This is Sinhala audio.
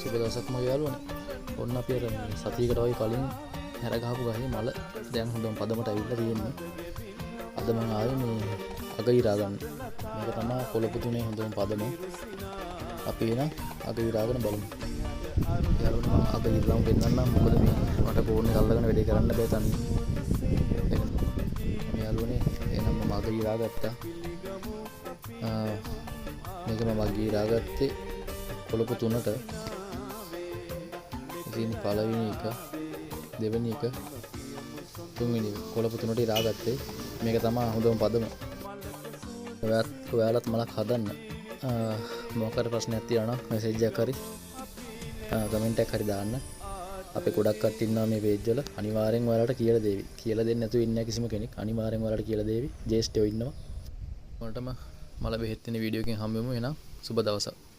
සුබ දවසක් මගේ යාළුවනේ. ඔන්න අපි අර සතියකට වගේ කලින් හැර ගහපු ගහේ මල දැන් හොඳම පදමට ඇවිල්ලා තියෙන්නේ. අද මම ආවේ මේ අග ඉරා ගන්න. මේක තමයි කොළඹ තුනේ හොඳම පදම. අපි එන අග ඉරාගෙන බලමු. යාළුවනේ අග ඉරාම ගෙන්නන්නම්. මොකද මේ මට ෆෝන් එක අල්ලගෙන වැඩේ කරන්න බෑ තනියෙන්. යාළුවනේ එහෙනම් මම අග ඉරා ගත්තා. මේක මම අග ඉරා ගත්තේ කොළඹ තුනට. ඉතින් පළවෙනි එක, දෙවෙනි එක, තුන්වෙනි එක කොළඹ තුනට ඉරා ගත්තේ. මේක තමයි හොඳම පදම. ඔයාලත් මලක් හදන්න. මොකක් හරි ප්‍රශ්නයක් තියෙනවා නම් මෙසේජ් එකක් හරි කමෙන්ට් එකක් හරි දාන්න. අපේ ගොඩක් කට්ටිය ඉන්නවා මේ පේජ් වල. අනිවාර්යෙන් ඔයාලට කියලා දෙවි. කියලා දෙන්නේ නැතුව ඉන්නේ කිසිම කෙනෙක්. අනිවාර්යෙන් ඔයාලට කියලා දෙවි. ජේස්ට්යෝ ඉන්නවා. ඔයාලටම මල බෙහෙත් වෙන වීඩියෝ එකකින් හම්බෙමු. එහෙනම් සුබ දවසක්.